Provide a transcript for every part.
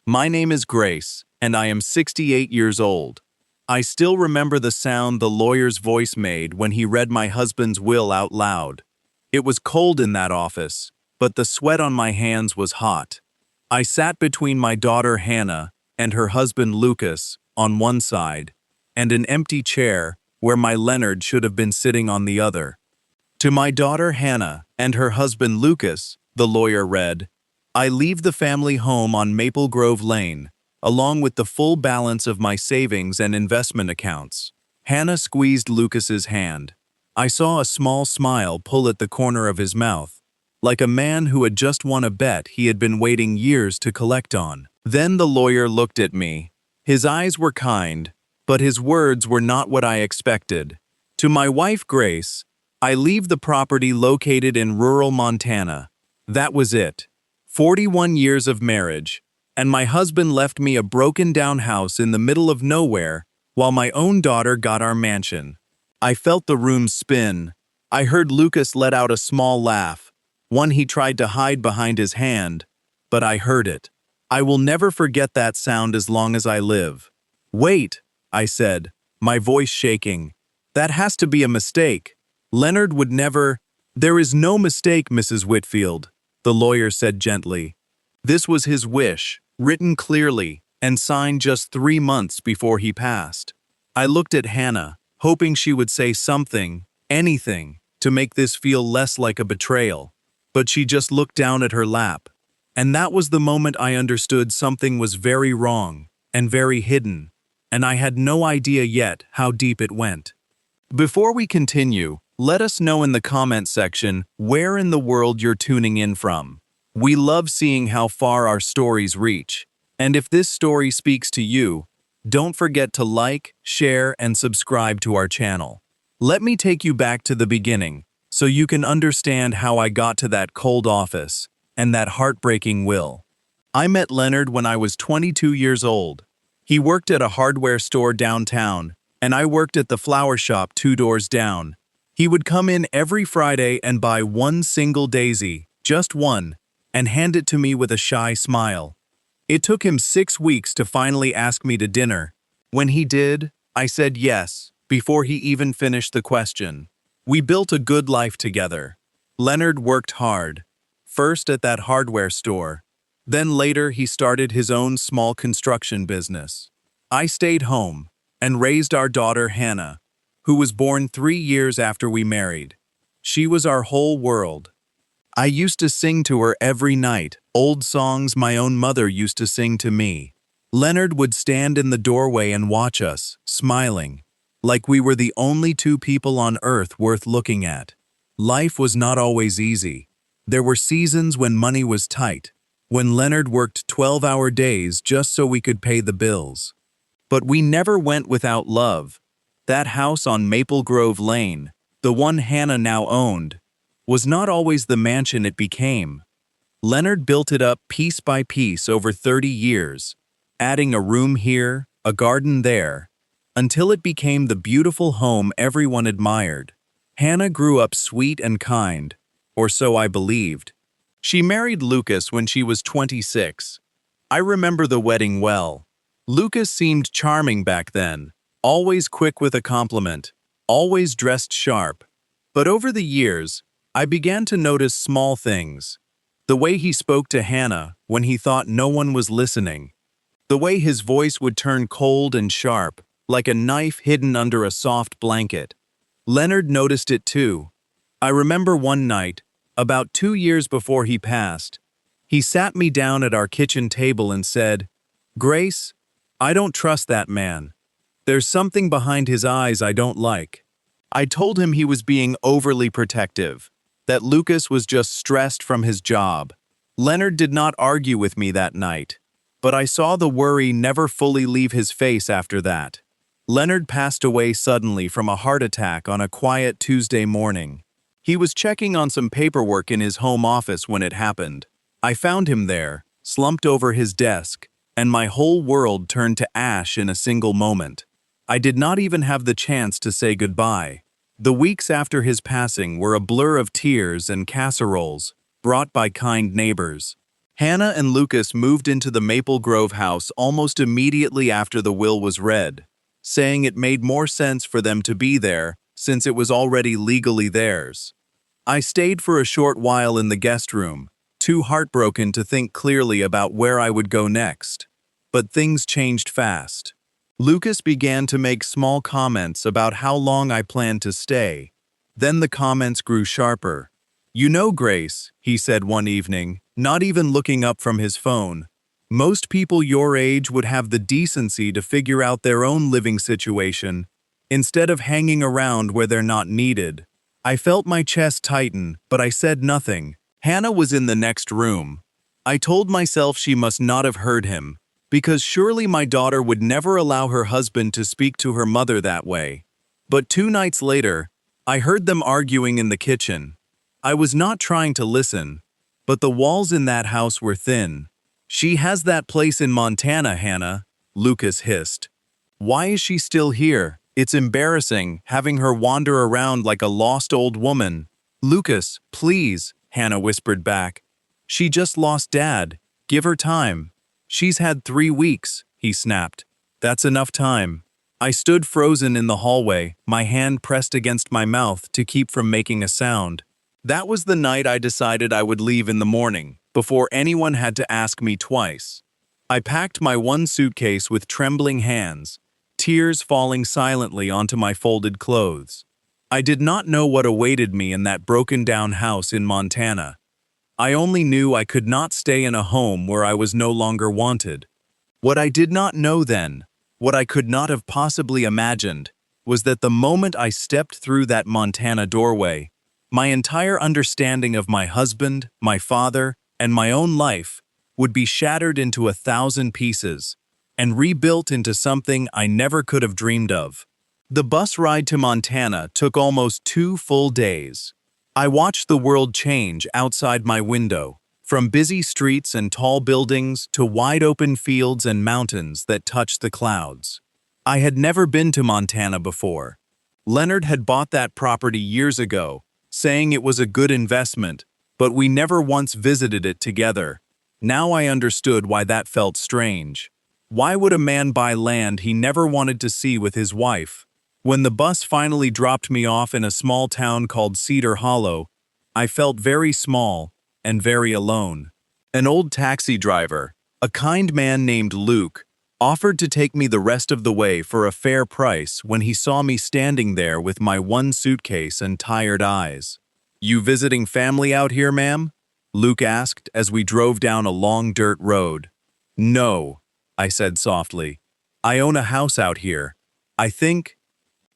My name is Grace, and I am 68 years old. I still remember the sound the lawyer's voice made when he read my husband's will out loud. It was cold in that office, but the sweat on my hands was hot. I sat between my daughter Hannah and her husband Lucas on one side, and an empty chair where my Leonard should have been sitting on the other. To my daughter Hannah and her husband Lucas, the lawyer read, I leave the family home on Maple Grove Lane, along with the full balance of my savings and investment accounts. Hannah squeezed Lucas's hand. I saw a small smile pull at the corner of his mouth, like a man who had just won a bet he had been waiting years to collect on. Then the lawyer looked at me. His eyes were kind, but his words were not what I expected. To my wife Grace, I leave the property located in rural Montana. That was it. 41 years of marriage, and my husband left me a broken-down house in the middle of nowhere while my own daughter got our mansion. I felt the room spin. I heard Lucas let out a small laugh, one he tried to hide behind his hand, but I heard it. I will never forget that sound as long as I live. Wait, I said, my voice shaking. That has to be a mistake. Leonard would never— There is no mistake, Mrs. Whitfield, the lawyer said gently. This was his wish, written clearly, and signed just 3 months before he passed. I looked at Hannah, hoping she would say something, anything, to make this feel less like a betrayal. But she just looked down at her lap. And that was the moment I understood something was very wrong, and very hidden, and I had no idea yet how deep it went. Before we continue, let us know in the comment section where in the world you're tuning in from. We love seeing how far our stories reach. And if this story speaks to you, don't forget to like, share, and subscribe to our channel. Let me take you back to the beginning, so you can understand how I got to that cold office and that heartbreaking will. I met Leonard when I was 22 years old. He worked at a hardware store downtown, and I worked at the flower shop 2 doors down. He would come in every Friday and buy one single daisy, just one, and hand it to me with a shy smile. It took him 6 weeks to finally ask me to dinner. When he did, I said yes, before he even finished the question. We built a good life together. Leonard worked hard, first at that hardware store. Then later he started his own small construction business. I stayed home and raised our daughter Hannah, who was born 3 years after we married. She was our whole world. I used to sing to her every night, old songs my own mother used to sing to me. Leonard would stand in the doorway and watch us, smiling, like we were the only 2 people on earth worth looking at. Life was not always easy. There were seasons when money was tight, when Leonard worked 12-hour days just so we could pay the bills. But we never went without love. That house on Maple Grove Lane, the one Hannah now owned, was not always the mansion it became. Leonard built it up piece by piece over 30 years, adding a room here, a garden there, until it became the beautiful home everyone admired. Hannah grew up sweet and kind, or so I believed. She married Lucas when she was 26. I remember the wedding well. Lucas seemed charming back then, always quick with a compliment, always dressed sharp. But over the years, I began to notice small things. The way he spoke to Hannah when he thought no one was listening. The way his voice would turn cold and sharp, like a knife hidden under a soft blanket. Leonard noticed it too. I remember one night, about 2 years before he passed, he sat me down at our kitchen table and said, "Grace, I don't trust that man. There's something behind his eyes I don't like." I told him he was being overly protective, that Lucas was just stressed from his job. Leonard did not argue with me that night, but I saw the worry never fully leave his face after that. Leonard passed away suddenly from a heart attack on a quiet Tuesday morning. He was checking on some paperwork in his home office when it happened. I found him there, slumped over his desk, and my whole world turned to ash in a single moment. I did not even have the chance to say goodbye. The weeks after his passing were a blur of tears and casseroles, brought by kind neighbors. Hannah and Lucas moved into the Maple Grove house almost immediately after the will was read, saying it made more sense for them to be there since it was already legally theirs. I stayed for a short while in the guest room, too heartbroken to think clearly about where I would go next. But things changed fast. Lucas began to make small comments about how long I planned to stay. Then the comments grew sharper. "You know, Grace," he said one evening, not even looking up from his phone, "most people your age would have the decency to figure out their own living situation, instead of hanging around where they're not needed." I felt my chest tighten, but I said nothing. Hannah was in the next room. I told myself she must not have heard him, because surely my daughter would never allow her husband to speak to her mother that way. But 2 nights later, I heard them arguing in the kitchen. I was not trying to listen, but the walls in that house were thin. "She has that place in Montana, Hannah," Lucas hissed. "Why is she still here? It's embarrassing, having her wander around like a lost old woman." "Lucas, please," Hannah whispered back. "She just lost Dad. Give her time." "She's had 3 weeks," he snapped. "That's enough time." I stood frozen in the hallway, my hand pressed against my mouth to keep from making a sound. That was the night I decided I would leave in the morning, before anyone had to ask me twice. I packed my one suitcase with trembling hands, tears falling silently onto my folded clothes. I did not know what awaited me in that broken-down house in Montana. I only knew I could not stay in a home where I was no longer wanted. What I did not know then, what I could not have possibly imagined, was that the moment I stepped through that Montana doorway, my entire understanding of my husband, my father, and my own life would be shattered into 1,000 pieces and rebuilt into something I never could have dreamed of. The bus ride to Montana took almost 2 full days. I watched the world change outside my window, from busy streets and tall buildings to wide-open fields and mountains that touched the clouds. I had never been to Montana before. Leonard had bought that property years ago, saying it was a good investment, but we never once visited it together. Now I understood why that felt strange. Why would a man buy land he never wanted to see with his wife? When the bus finally dropped me off in a small town called Cedar Hollow, I felt very small and very alone. An old taxi driver, a kind man named Luke, offered to take me the rest of the way for a fair price when he saw me standing there with my one suitcase and tired eyes. "You visiting family out here, ma'am?" Luke asked as we drove down a long dirt road. "No," I said softly. "I own a house out here. I think—"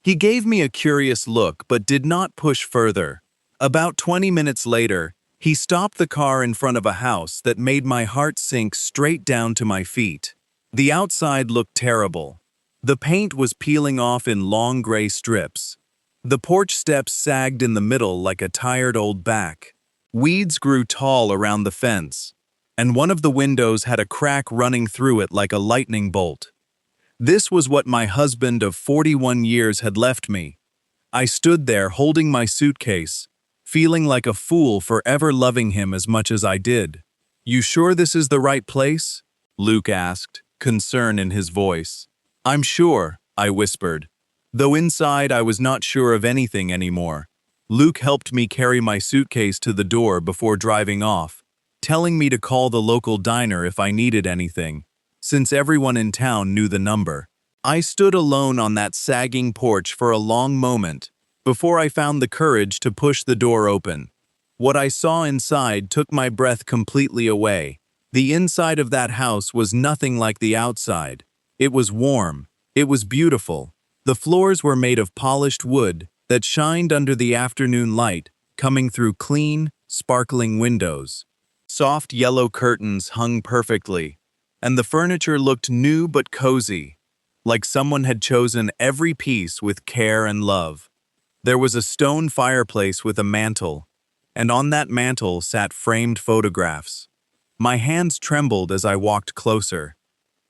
He gave me a curious look but did not push further. About 20 minutes later, he stopped the car in front of a house that made my heart sink straight down to my feet. The outside looked terrible. The paint was peeling off in long gray strips. The porch steps sagged in the middle like a tired old back. Weeds grew tall around the fence, and one of the windows had a crack running through it like a lightning bolt. This was what my husband of 41 years had left me. I stood there holding my suitcase, feeling like a fool for ever loving him as much as I did. "You sure this is the right place?" Luke asked, concern in his voice. "I'm sure," I whispered, though inside I was not sure of anything anymore. Luke helped me carry my suitcase to the door before driving off, telling me to call the local diner if I needed anything, since everyone in town knew the number. I stood alone on that sagging porch for a long moment before I found the courage to push the door open. What I saw inside took my breath completely away. The inside of that house was nothing like the outside. It was warm. It was beautiful. The floors were made of polished wood that shined under the afternoon light, coming through clean, sparkling windows. Soft yellow curtains hung perfectly, and the furniture looked new but cozy, like someone had chosen every piece with care and love. There was a stone fireplace with a mantel, and on that mantel sat framed photographs. My hands trembled as I walked closer.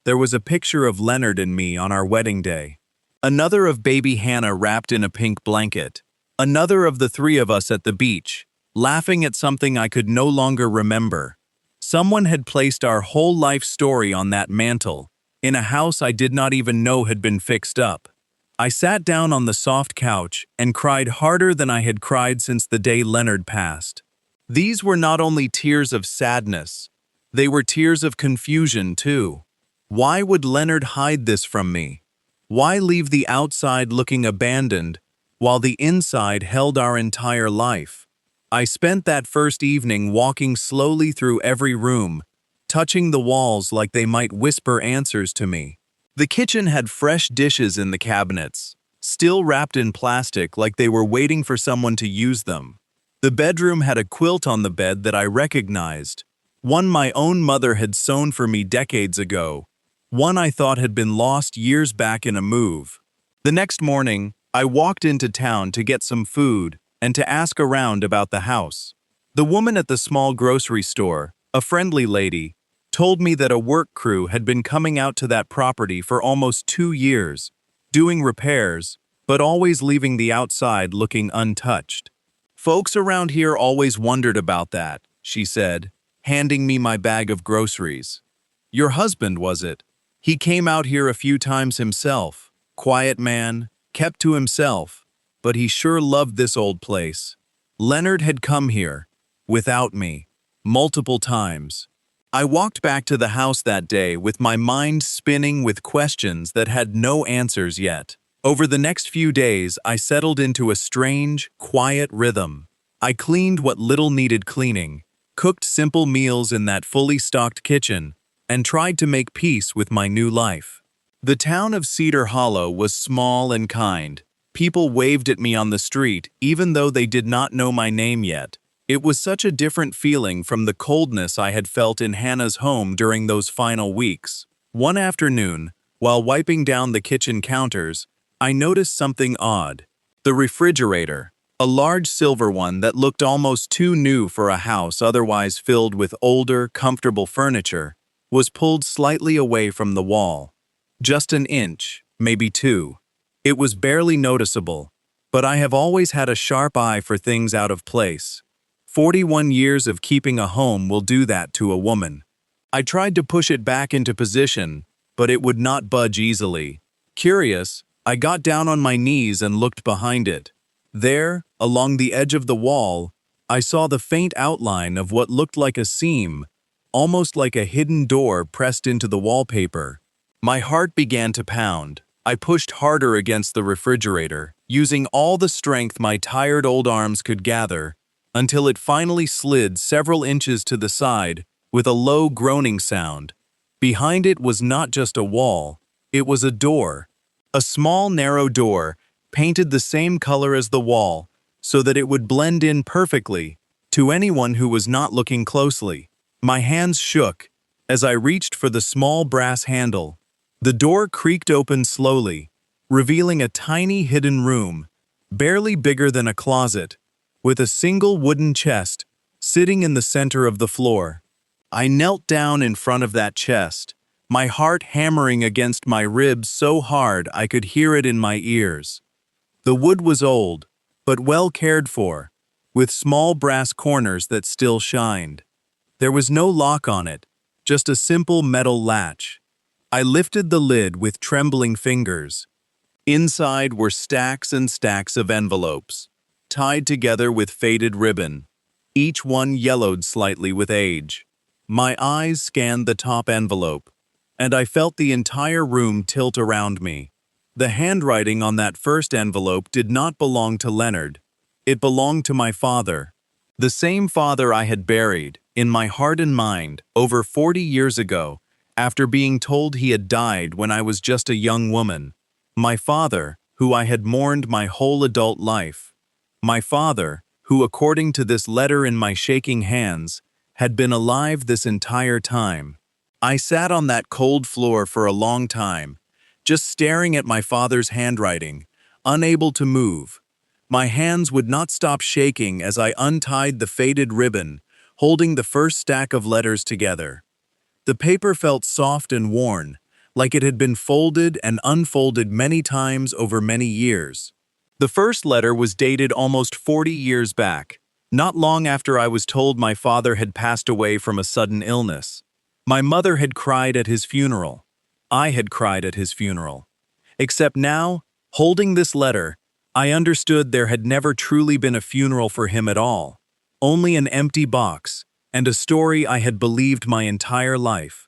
There was a picture of Leonard and me on our wedding day. Another of baby Hannah wrapped in a pink blanket. Another of the 3 of us at the beach, laughing at something I could no longer remember. Someone had placed our whole life story on that mantle, in a house I did not even know had been fixed up. I sat down on the soft couch and cried harder than I had cried since the day Leonard passed. These were not only tears of sadness, they were tears of confusion too. Why would Leonard hide this from me? Why leave the outside looking abandoned while the inside held our entire life? I spent that first evening walking slowly through every room, touching the walls like they might whisper answers to me. The kitchen had fresh dishes in the cabinets, still wrapped in plastic like they were waiting for someone to use them. The bedroom had a quilt on the bed that I recognized, one my own mother had sewn for me decades ago, one I thought had been lost years back in a move. The next morning, I walked into town to get some food and to ask around about the house. The woman at the small grocery store, a friendly lady, told me that a work crew had been coming out to that property for almost 2 years, doing repairs, but always leaving the outside looking untouched. Folks around here always wondered about that, she said, handing me my bag of groceries. Your husband, was it? He came out here a few times himself. Quiet man, kept to himself, but he sure loved this old place. Leonard had come here, without me, multiple times. I walked back to the house that day with my mind spinning with questions that had no answers yet. Over the next few days, I settled into a strange, quiet rhythm. I cleaned what little needed cleaning, cooked simple meals in that fully stocked kitchen, and tried to make peace with my new life. The town of Cedar Hollow was small and kind. People waved at me on the street, even though they did not know my name yet. It was such a different feeling from the coldness I had felt in Hannah's home during those final weeks. One afternoon, while wiping down the kitchen counters, I noticed something odd. The refrigerator, a large silver one that looked almost too new for a house otherwise filled with older, comfortable furniture, was pulled slightly away from the wall. Just an inch, maybe 2. It was barely noticeable, but I have always had a sharp eye for things out of place. 41 years of keeping a home will do that to a woman. I tried to push it back into position, but it would not budge easily. Curious, I got down on my knees and looked behind it. There, along the edge of the wall, I saw the faint outline of what looked like a seam, almost like a hidden door pressed into the wallpaper. My heart began to pound. I pushed harder against the refrigerator, using all the strength my tired old arms could gather, until it finally slid several inches to the side with a low groaning sound. Behind it was not just a wall, it was a door. A small narrow door, painted the same color as the wall, so that it would blend in perfectly to anyone who was not looking closely. My hands shook as I reached for the small brass handle. The door creaked open slowly, revealing a tiny hidden room, barely bigger than a closet, with a single wooden chest sitting in the center of the floor. I knelt down in front of that chest, my heart hammering against my ribs so hard I could hear it in my ears. The wood was old, but well cared for, with small brass corners that still shined. There was no lock on it, just a simple metal latch. I lifted the lid with trembling fingers. Inside were stacks and stacks of envelopes, tied together with faded ribbon, each one yellowed slightly with age. My eyes scanned the top envelope, and I felt the entire room tilt around me. The handwriting on that first envelope did not belong to Leonard. It belonged to my father. The same father I had buried, in my heart and mind, over 40 years ago, after being told he had died when I was just a young woman. My father, who I had mourned my whole adult life. My father, who according to this letter in my shaking hands, had been alive this entire time. I sat on that cold floor for a long time, just staring at my father's handwriting, unable to move. My hands would not stop shaking as I untied the faded ribbon, holding the first stack of letters together. The paper felt soft and worn, like it had been folded and unfolded many times over many years. The first letter was dated almost 40 years back, Not long after I was told my father had passed away from a sudden illness. My mother had cried at his funeral. I had cried at his funeral. Except now, holding this letter, I understood there had never truly been a funeral for him at all. Only an empty box, and a story I had believed my entire life.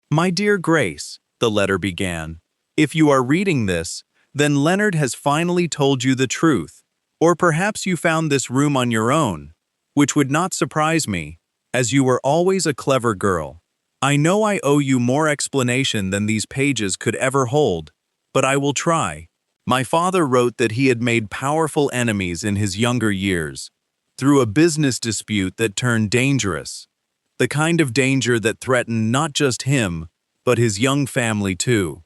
My dear Grace, the letter began, if you are reading this, then Leonard has finally told you the truth. Or perhaps you found this room on your own, which would not surprise me, as you were always a clever girl. I know I owe you more explanation than these pages could ever hold, but I will try. My father wrote that he had made powerful enemies in his younger years, through a business dispute that turned dangerous. The kind of danger that threatened not just him, but his young family too.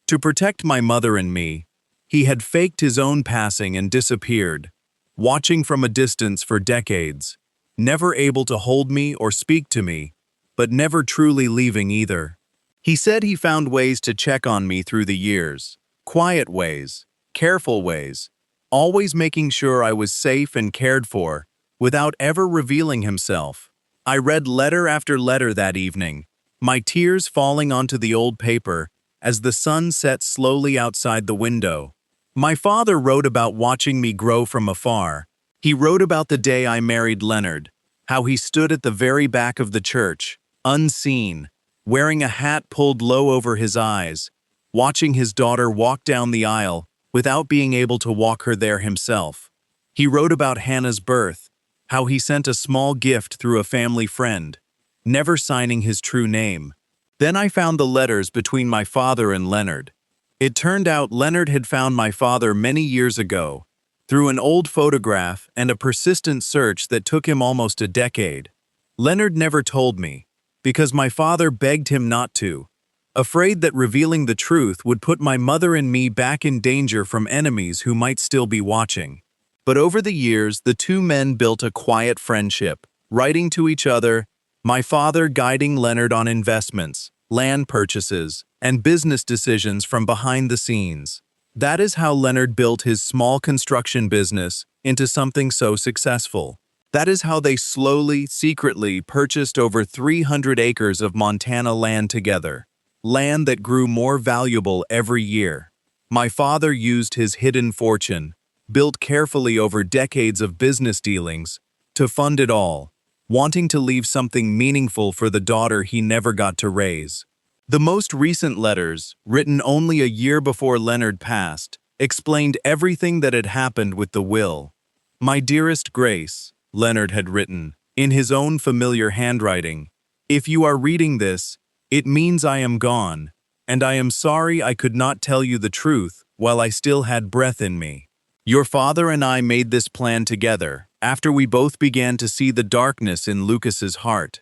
To protect my mother and me, he had faked his own passing and disappeared, watching from a distance for decades, never able to hold me or speak to me, but never truly leaving either. He said he found ways to check on me through the years, quiet ways, careful ways, always making sure I was safe and cared for, without ever revealing himself. I read letter after letter that evening, my tears falling onto the old paper as the sun set slowly outside the window. My father wrote about watching me grow from afar. He wrote about the day I married Leonard, how he stood at the very back of the church, unseen, wearing a hat pulled low over his eyes, watching his daughter walk down the aisle without being able to walk her there himself. He wrote about Hannah's birth, how he sent a small gift through a family friend, never signing his true name. Then I found the letters between my father and Leonard. It turned out Leonard had found my father many years ago, through an old photograph and a persistent search that took him almost a decade. Leonard never told me, because my father begged him not to, afraid that revealing the truth would put my mother and me back in danger from enemies who might still be watching. But over the years, the two men built a quiet friendship, writing to each other, my father guiding Leonard on investments, land purchases, and business decisions from behind the scenes. That is how Leonard built his small construction business into something so successful. That is how they slowly, secretly purchased over 300 acres of Montana land together, land that grew more valuable every year. My father used his hidden fortune, built carefully over decades of business dealings, to fund it all, wanting to leave something meaningful for the daughter he never got to raise. The most recent letters, written only a year before Leonard passed, explained everything that had happened with the will. My dearest Grace, Leonard had written, in his own familiar handwriting, if you are reading this, it means I am gone, and I am sorry I could not tell you the truth while I still had breath in me. Your father and I made this plan together after we both began to see the darkness in Lucas's heart.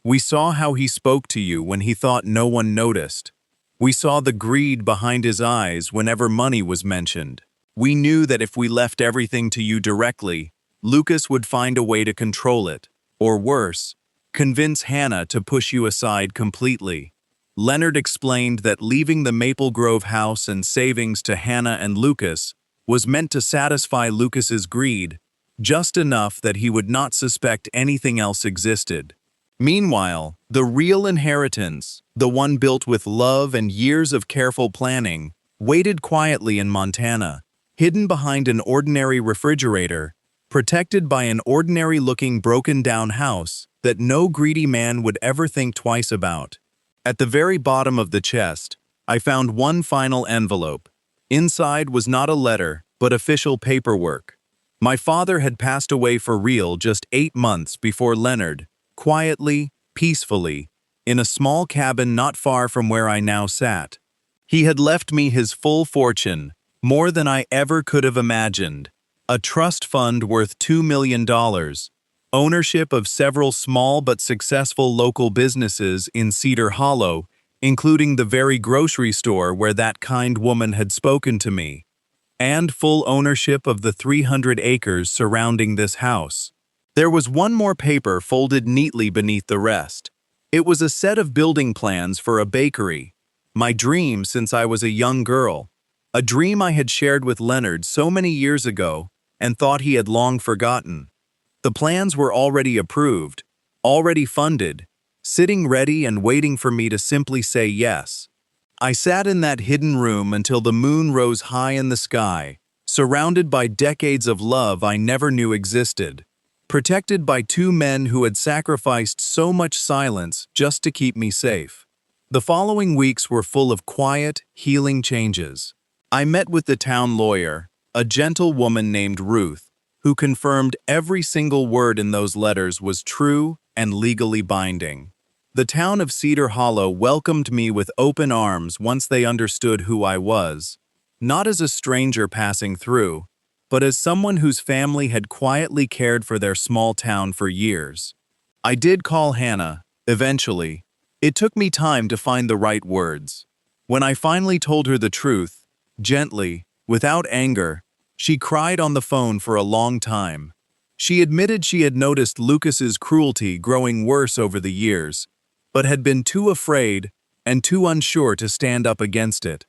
We saw how he spoke to you when he thought no one noticed. We saw the greed behind his eyes whenever money was mentioned. We knew that if we left everything to you directly, Lucas would find a way to control it, or worse, convince Hannah to push you aside completely. Leonard explained that leaving the Maple Grove house and savings to Hannah and Lucas was meant to satisfy Lucas's greed, just enough that he would not suspect anything else existed. Meanwhile, the real inheritance, the one built with love and years of careful planning, waited quietly in Montana, hidden behind an ordinary refrigerator, protected by an ordinary-looking broken-down house that no greedy man would ever think twice about. At the very bottom of the chest, I found one final envelope. Inside was not a letter, but official paperwork. My father had passed away for real just 8 months before Leonard, quietly, peacefully, in a small cabin not far from where I now sat. He had left me his full fortune, more than I ever could have imagined, a trust fund worth $2 million, ownership of several small but successful local businesses in Cedar Hollow, including the very grocery store where that kind woman had spoken to me, and full ownership of the 300 acres surrounding this house. There was one more paper folded neatly beneath the rest. It was a set of building plans for a bakery, my dream since I was a young girl, a dream I had shared with Leonard so many years ago and thought he had long forgotten. The plans were already approved, already funded, sitting ready and waiting for me to simply say yes. I sat in that hidden room until the moon rose high in the sky, surrounded by decades of love I never knew existed, protected by two men who had sacrificed so much silence just to keep me safe. The following weeks were full of quiet, healing changes. I met with the town lawyer, a gentle woman named Ruth, who confirmed every single word in those letters was true and legally binding. The town of Cedar Hollow welcomed me with open arms once they understood who I was, not as a stranger passing through, but as someone whose family had quietly cared for their small town for years. I did call Hannah, eventually. It took me time to find the right words. When I finally told her the truth, gently, without anger, she cried on the phone for a long time. She admitted she had noticed Lucas's cruelty growing worse over the years, but had been too afraid and too unsure to stand up against it.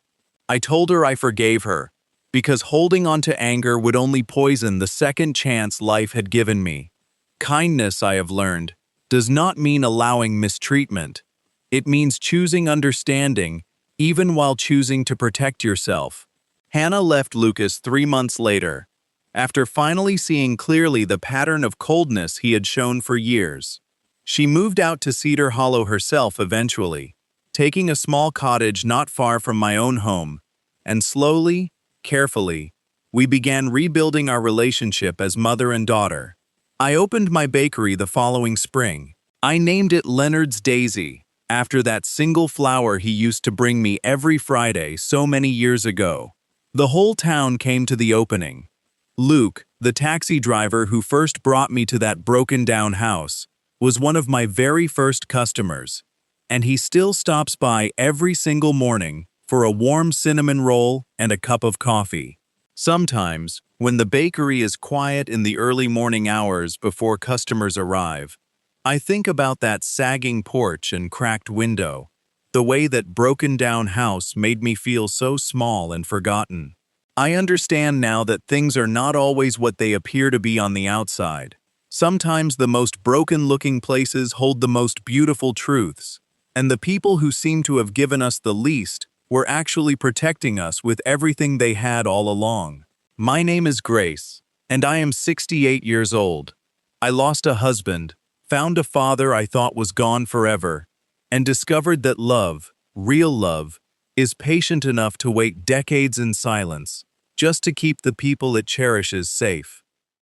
I told her I forgave her, because holding on to anger would only poison the second chance life had given me. Kindness, I have learned, does not mean allowing mistreatment. It means choosing understanding, even while choosing to protect yourself. Hannah left Lucas 3 months later, after finally seeing clearly the pattern of coldness he had shown for years. She moved out to Cedar Hollow herself eventually, taking a small cottage not far from my own home, and slowly, carefully, we began rebuilding our relationship as mother and daughter. I opened my bakery the following spring. I named it Leonard's Daisy, after that single flower he used to bring me every Friday so many years ago. The whole town came to the opening. Luke, the taxi driver who first brought me to that broken-down house, was one of my very first customers, and he still stops by every single morning for a warm cinnamon roll and a cup of coffee. Sometimes, when the bakery is quiet in the early morning hours before customers arrive, I think about that sagging porch and cracked window, the way that broken-down house made me feel so small and forgotten. I understand now that things are not always what they appear to be on the outside. Sometimes the most broken-looking places hold the most beautiful truths, and the people who seem to have given us the least were actually protecting us with everything they had all along. My name is Grace, and I am 68 years old. I lost a husband, found a father I thought was gone forever, and discovered that love, real love, is patient enough to wait decades in silence, just to keep the people it cherishes safe.